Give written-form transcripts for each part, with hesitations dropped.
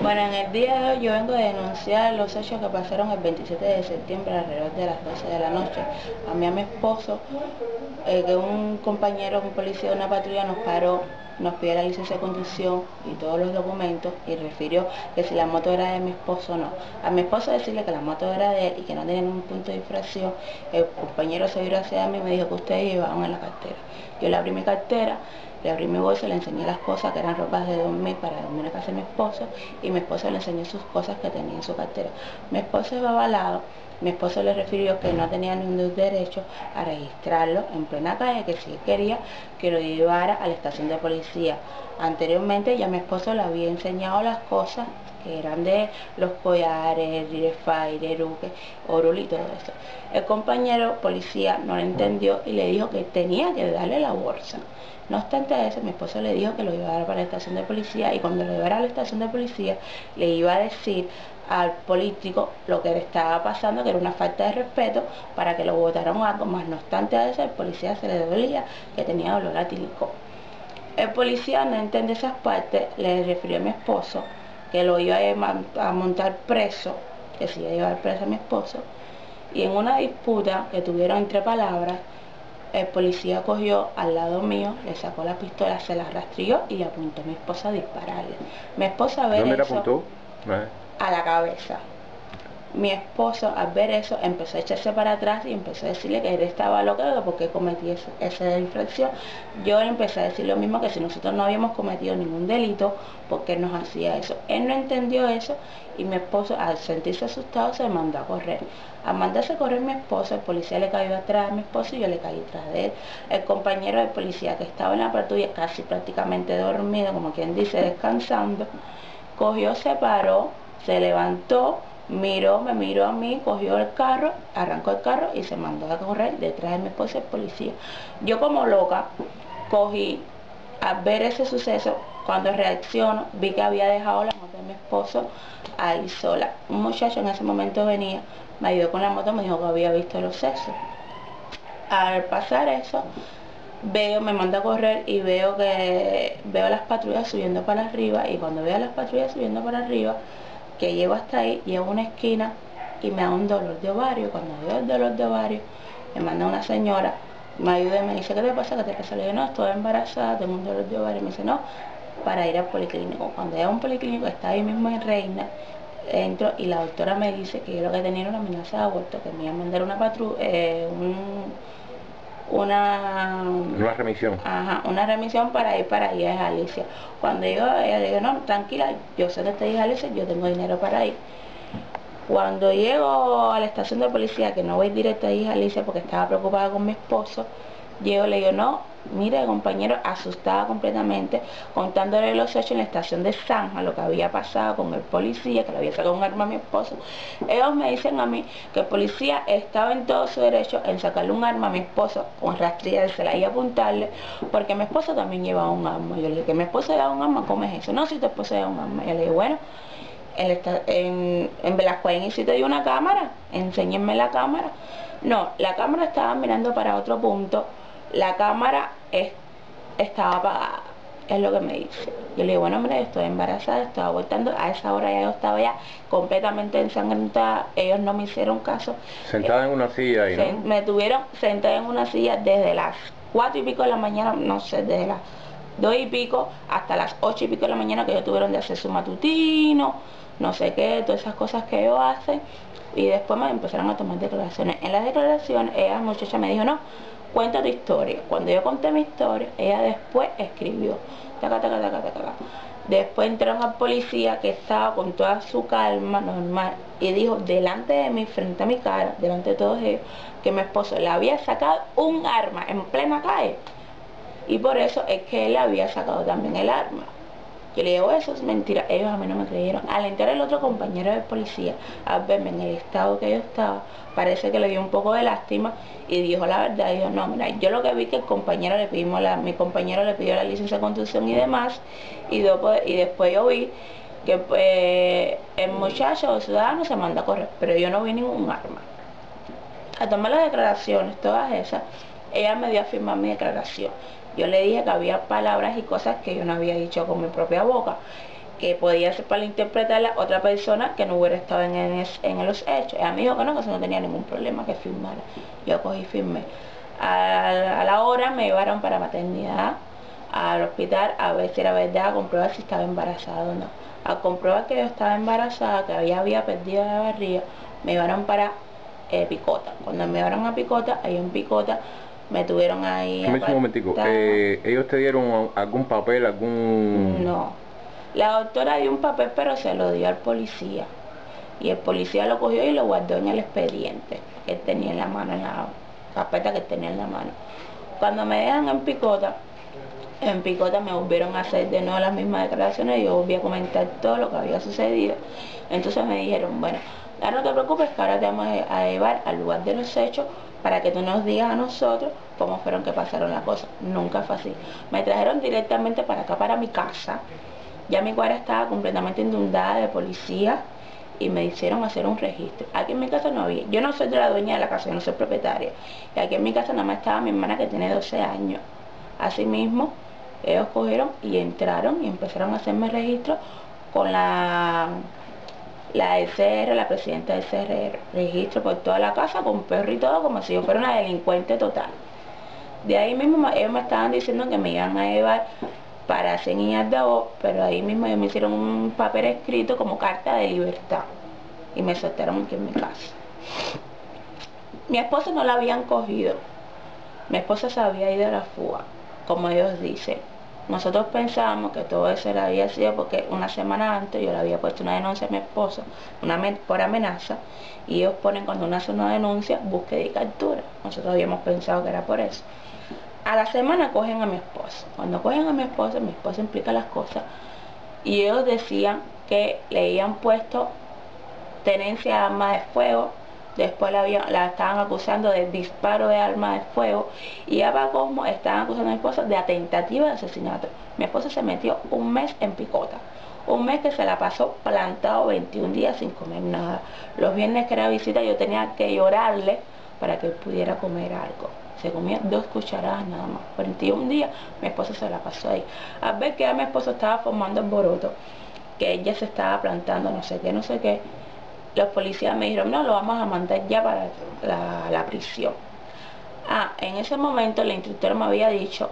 Bueno, en el día de hoy yo vengo a denunciar los hechos que pasaron el 27 de septiembre alrededor de las 12 de la noche. A mí, a mi esposo, que un compañero, un policía de una patrulla nos paró, nos pidió la licencia de conducción y todos los documentos y refirió que si la moto era de mi esposo o no. A mi esposo decirle que la moto era de él y que no tenía ningún punto de infracción, el compañero se viró hacia mí y me dijo que ustedes llevaban en la cartera. Yo le abrí mi cartera, le abrí mi bolsa, le enseñé las cosas que eran ropas de dormir para dormir en la casa de mi esposo y mi esposo le enseñó sus cosas que tenía en su cartera. Mi esposo iba avalado, mi esposo le refirió que no tenía ningún derecho a registrarlo en plena calle, que si él quería que lo llevara a la estación de policía. Anteriormente ya mi esposo le había enseñado las cosas que eran de los collares, Fire, Eruque, Orul y todo eso. El compañero policía no lo entendió y le dijo que tenía que darle la bolsa. No obstante eso, mi esposo le dijo que lo llevara para la estación de policía y cuando lo llevara a la estación de policía le iba a decir al político lo que le estaba pasando, que era una falta de respeto, para que lo botaran algo más. No obstante eso, el policía se le dolía que tenía dolor atílico. El policía no entiende esas partes, le refirió a mi esposo que lo iba a montar preso, que se iba a llevar preso a mi esposo, y en una disputa que tuvieron entre palabras, el policía cogió al lado mío, le sacó la pistola, se la rastrió y apuntó a mi esposa a dispararle. Mi esposa ver ¿Dónde le eso apuntó? a la cabeza. Mi esposo al ver eso empezó a echarse para atrás y empezó a decirle que él estaba loco porque cometí esa infracción. Yo le empecé a decir lo mismo, que si nosotros no habíamos cometido ningún delito, ¿por qué nos hacía eso? Él no entendió eso y mi esposo, al sentirse asustado, se mandó a correr. Al mandarse a correr mi esposo, el policía le cayó atrás a mi esposo y yo le caí atrás de él. El compañero del policía que estaba en la patrulla, casi prácticamente dormido, como quien dice, descansando, cogió, se paró, se levantó, me miró a mí, cogió el carro, arrancó el carro y se mandó a correr detrás de mi esposo el policía. Yo como loca cogí, al ver ese suceso, cuando reacciono, vi que había dejado la moto de mi esposo ahí sola. Un muchacho en ese momento venía, me ayudó con la moto, me dijo que había visto los sesos. Al pasar eso, me mando a correr y veo las patrullas subiendo para arriba, y cuando veo las patrullas subiendo para arriba, que llego hasta ahí, llego a una esquina y me da un dolor de ovario. Cuando veo el dolor de ovario, me manda una señora, me ayuda y me dice, ¿qué te pasa? ¿Qué te pasa? Le digo, no, estoy embarazada, tengo un dolor de ovario. Y me dice, no, para ir al policlínico. Cuando llego a un policlínico, está ahí mismo en Reina, entro y la doctora me dice que yo lo que tenía era una amenaza de aborto, que me iba a mandar una una remisión. Ajá, una remisión para ir para allá a Alicia. Cuando yo ella le digo, no, tranquila, yo sé que te dije Alicia, yo tengo dinero para ir. Cuando llego a la estación de policía, que no voy directo a ir a Alicia porque estaba preocupada con mi esposo, llego y le digo, no, mire compañero, asustada completamente, contándole los hechos en la estación de Zanja, lo que había pasado con el policía, que le había sacado un arma a mi esposo. Ellos me dicen a mí que el policía estaba en todo su derecho en sacarle un arma a mi esposo, con rastreársela y apuntarle, porque mi esposo también llevaba un arma. Yo le dije, que mi esposo lleva un arma, ¿cómo es eso? No, si tu esposo lleva un arma. Yo le dije, bueno, en Velasco sí te dio una cámara, enséñenme la cámara. No, la cámara estaba mirando para otro punto, la cámara estaba apagada, es lo que me dice. Yo le digo, bueno, hombre, estoy embarazada, estaba abortando, a esa hora ya yo estaba ya completamente ensangrentada, ellos no me hicieron caso. Sentada en una silla ahí, ¿no? Me tuvieron sentada en una silla desde las 4 y pico de la mañana, no sé, desde las 2 y pico hasta las 8 y pico de la mañana, que ellos tuvieron de hacer su matutino, no sé qué, todas esas cosas que ellos hacen, y después me empezaron a tomar declaraciones. En las declaraciones, ella, muchacha, me dijo, no, cuenta tu historia. Cuando yo conté mi historia, ella después escribió, taca, taca, taca, taca, taca. Después entraron al policía, que estaba con toda su calma normal, y dijo delante de mí, frente a mi cara, delante de todos ellos, que mi esposo le había sacado un arma en plena calle, y por eso es que él le había sacado también el arma. Yo le digo, eso es mentira. Ellos a mí no me creyeron. Al entrar el otro compañero de policía, al verme en el estado que yo estaba, parece que le dio un poco de lástima y dijo la verdad. Dijo, no, mira, yo lo que vi que mi compañero le pidió la licencia de conducción y demás, y después yo vi que pues, el muchacho ciudadano se manda a correr, pero yo no vi ningún arma. A tomar las declaraciones, todas esas, ella me dio a firmar mi declaración. Yo le dije que había palabras y cosas que yo no había dicho con mi propia boca. que podía ser para interpretarla otra persona que no hubiera estado en los hechos. Ella me dijo que no se no tenía ningún problema, que firmara. Yo cogí y firmé. A la hora me llevaron para maternidad al hospital a ver si era verdad, a comprobar si estaba embarazada o no. Al comprobar que yo estaba embarazada, que había perdido la barriga, me llevaron para Picota. Cuando me llevaron a Picota, ahí en Picota me tuvieron ahí. Un momentico, ¿ellos te dieron algún papel, algún...? No, la doctora dio un papel, pero se lo dio al policía, y el policía lo cogió y lo guardó en el expediente que él tenía en la mano, en la carpeta que tenía en la mano. Cuando me dejan en Picota me volvieron a hacer de nuevo las mismas declaraciones y yo volví a comentar todo lo que había sucedido. Entonces me dijeron, bueno, ahora no te preocupes, que ahora te vamos a llevar al lugar de los hechos para que tú nos digas a nosotros cómo fueron que pasaron las cosas. Nunca fue así. Me trajeron directamente para acá, para mi casa. Ya mi cuadra estaba completamente inundada de policía y me hicieron hacer un registro. Aquí en mi casa no había. Yo no soy de la dueña de la casa, yo no soy propietaria. Y aquí en mi casa nada más estaba mi hermana, que tiene 12 años. Asimismo, ellos cogieron y entraron y empezaron a hacerme registro con la SR, la presidenta del CRR. Registro por toda la casa, con perro y todo, como si yo fuera una delincuente total. De ahí mismo ellos me estaban diciendo que me iban a llevar para hacer niñas de voz, pero ahí mismo ellos me hicieron un papel escrito como carta de libertad y me soltaron aquí en mi casa. Mi esposa no la habían cogido, mi esposa se había ido a la fuga, como ellos dicen. Nosotros pensábamos que todo eso había sido porque una semana antes yo le había puesto una denuncia a mi esposo por amenaza, y ellos ponen, cuando uno hace una denuncia, búsqueda y captura. Nosotros habíamos pensado que era por eso. A la semana cogen a mi esposo. Cuando cogen a mi esposo explica las cosas y ellos decían que le habían puesto tenencia de arma de fuego. Después la estaban acusando de disparo de arma de fuego, y ya para cómo estaban acusando a mi esposa de tentativa de asesinato. Mi esposa se metió un mes en Picota, un mes que se la pasó plantado 21 días sin comer nada. Los viernes que era visita yo tenía que llorarle para que él pudiera comer algo. Se comía 2 cucharadas nada más. 41 días mi esposa se la pasó ahí. Al ver que ya mi esposo estaba formando alboroto, que ella se estaba plantando no sé qué, los policías me dijeron, no, lo vamos a mandar ya para la prisión. En ese momento la instructora me había dicho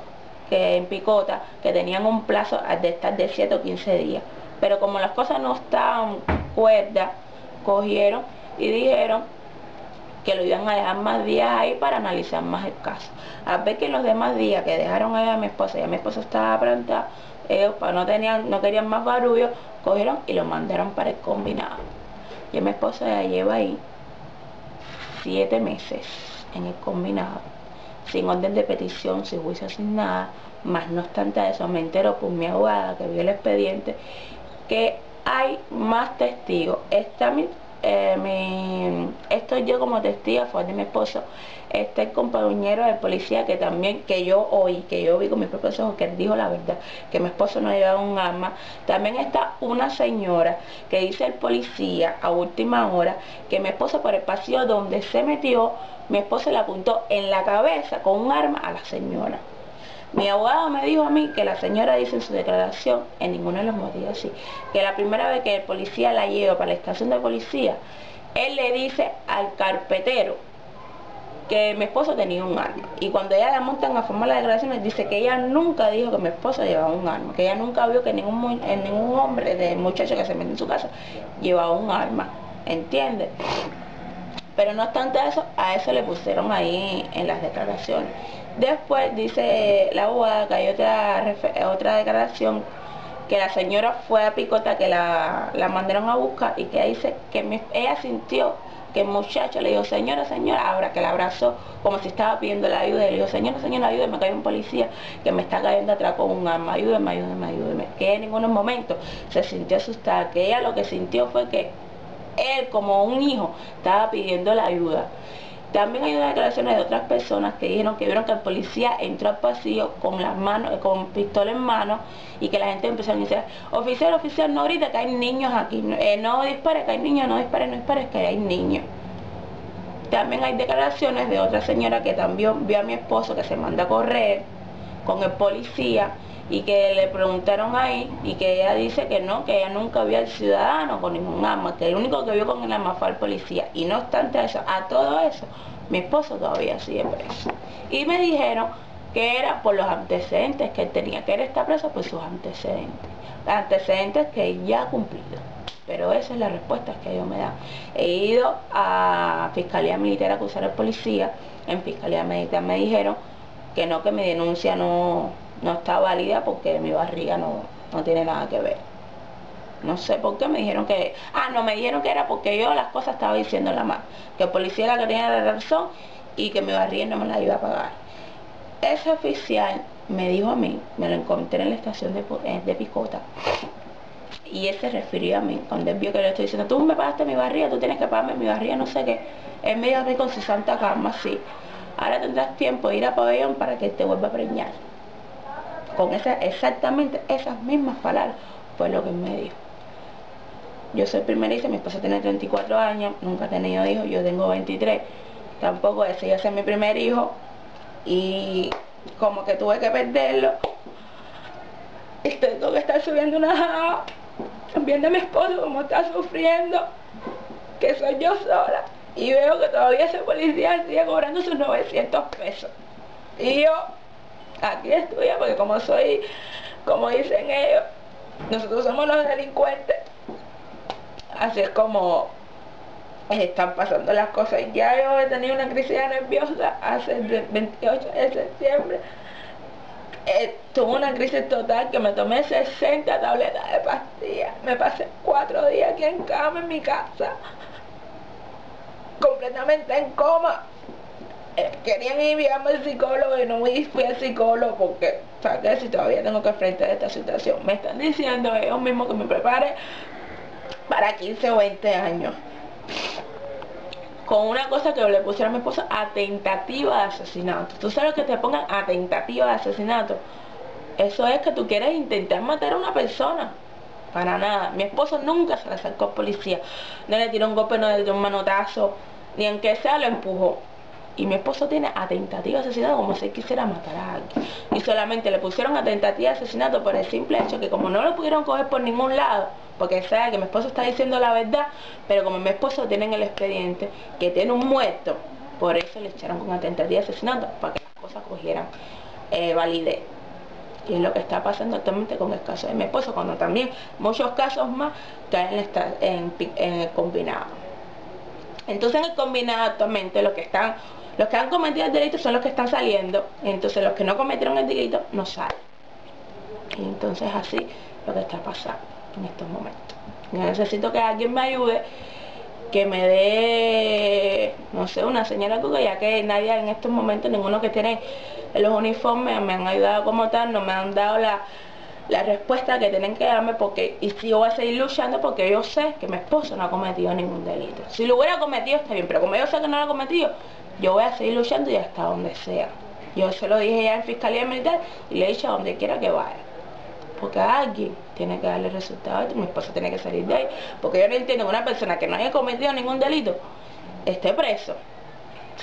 que en Picota que tenían un plazo de estar de 7 o 15 días, pero como las cosas no estaban cuerdas, cogieron y dijeron que lo iban a dejar más días ahí para analizar más el caso. Al ver que los demás días que dejaron ahí a mi esposa, y a mi esposa estaba plantada, ellos no querían más barullo, cogieron y lo mandaron para el combinado. Y mi esposa ya lleva ahí 7 meses en el combinado, sin orden de petición, sin juicio, sin nada. Más no obstante eso, me entero por mi abogada que vio el expediente que hay más testigos. Estoy yo como testigo, fue de mi esposo. Está el compañero de policía que también, que yo vi con mis propios ojos, que él dijo la verdad, que mi esposo no llevaba un arma. También está una señora que dice el policía a última hora que mi esposo, por el pasillo donde se metió, mi esposo le apuntó en la cabeza con un arma a la señora. Mi abogado me dijo a mí que la señora dice en su declaración, en ninguno de los motivos así, que la primera vez que el policía la lleva para la estación de policía, él le dice al carpetero que mi esposo tenía un arma, y cuando ella la montan a formar las declaraciones dice que ella nunca dijo que mi esposo llevaba un arma, que ella nunca vio que ningún hombre, de muchacho que se mete en su casa, llevaba un arma, ¿entiendes? Pero no obstante eso, a eso le pusieron ahí en las declaraciones. Después dice la abogada que hay otra declaración, que la señora fue a Picota, que la mandaron a buscar, y que dice que ella sintió que el muchacho le dijo, señora, ahora que la abrazó como si estaba pidiendo la ayuda, y le dijo, señora, ayúdeme, que hay un policía que me está cayendo atrás con un arma, ayúdeme. Que en ningún momento se sintió asustada, que ella lo que sintió fue que él, como un hijo, estaba pidiendo la ayuda. También hay unas declaraciones de otras personas que dijeron que vieron que el policía entró al pasillo con las manos, con pistola en mano, y que la gente empezó a decir, oficial, no grite, que hay niños aquí, no dispare, que hay niños, no dispare, que hay niños. También hay declaraciones de otra señora que también vio a mi esposo que se manda a correr, con el policía y que le preguntaron ahí y que ella dice que no, que ella nunca vio al ciudadano con ningún arma, que el único que vio con el arma fue al policía. Y no obstante eso, a todo eso, mi esposo todavía sigue preso. Y me dijeron que era por los antecedentes que él tenía, que él está preso por sus antecedentes que él ya ha cumplido. Pero esa es la respuesta que ellos me dan. He ido a Fiscalía Militar a acusar al policía. En Fiscalía Militar me dijeron que no, que mi denuncia no está válida porque mi barriga no tiene nada que ver. No sé por qué me dijeron que... no, me dijeron que era porque yo las cosas estaba diciendo la más. Que el policía era la que tenía la razón y que mi barriga no me la iba a pagar. Ese oficial me dijo a mí, me lo encontré en la estación de Picota, y él se refirió a mí cuando él vio que le estoy diciendo, tú me pagaste mi barriga, tú tienes que pagarme mi barriga, no sé qué. Él me dijo a mí con su santa calma, sí, ahora tendrás tiempo de ir a pabellón para que te vuelva a preñar. Con exactamente esas mismas palabras fue lo que él me dijo. Yo soy primeriza, mi esposa tiene 34 años, nunca ha tenido hijos, yo tengo 23, tampoco deseé ser mi primer hijo, y como que tuve que perderlo, y tengo que estar subiendo una java, viendo a mi esposo como está sufriendo, que soy yo sola, y veo que todavía ese policía sigue cobrando sus 900 pesos. Y yo aquí estudio porque como dicen ellos, nosotros somos los delincuentes. Así es como están pasando las cosas. Ya yo he tenido una crisis nerviosa hace el 28 de septiembre. Tuve una crisis total que me tomé 60 tabletas de pastillas. Me pasé 4 días aquí en cama en mi casa, completamente en coma. Querían enviarme al psicólogo y no fui al psicólogo porque, ¿sabes? Si todavía tengo que enfrentar esta situación. Me están diciendo ellos mismos que me prepare para 15 o 20 años. Con una cosa que le pusieron a mi esposa, a tentativa de asesinato. ¿Tú sabes que te pongan a tentativa de asesinato? Eso es que tú quieres intentar matar a una persona. Para nada. Mi esposo nunca se le acercó al policía. No le tiró un golpe, no le tiró un manotazo, ni aunque sea lo empujó. Y mi esposo tiene a tentativa de asesinato como si él quisiera matar a alguien. Y solamente le pusieron a tentativa de asesinato por el simple hecho que como no lo pudieron coger por ningún lado, porque sabe que mi esposo está diciendo la verdad, pero como mi esposo tiene en el expediente que tiene un muerto, por eso le echaron con una tentativa de asesinato, para que las cosas cogieran validez. Y es lo que está pasando actualmente con el caso de mi esposo, cuando también muchos casos más caen en el combinado. Entonces en el combinado actualmente los que han cometido el delito son los que están saliendo, entonces los que no cometieron el delito no salen. Y entonces así lo que está pasando en estos momentos. Yo necesito que alguien me ayude, que me dé, no sé, una señal algo, ya que nadie en estos momentos, ninguno que tiene los uniformes me han ayudado como tal, no me han dado la respuesta que tienen que darme, porque y si yo voy a seguir luchando porque yo sé que mi esposo no ha cometido ningún delito. Si lo hubiera cometido está bien, pero como yo sé que no lo ha cometido, yo voy a seguir luchando y hasta donde sea. Yo se lo dije ya en Fiscalía Militar y le he dicho a donde quiera que vaya, porque a alguien tiene que darle resultados, mi esposo tiene que salir de ahí, porque yo no entiendo que una persona que no haya cometido ningún delito esté preso.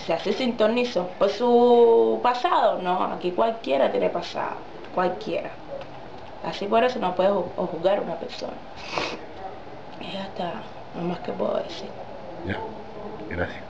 Se hace sintonizó por su pasado. No, aquí cualquiera tiene pasado, cualquiera. Así por eso no puedes juzgar a una persona. Y ya está, no más que puedo decir. Ya, gracias.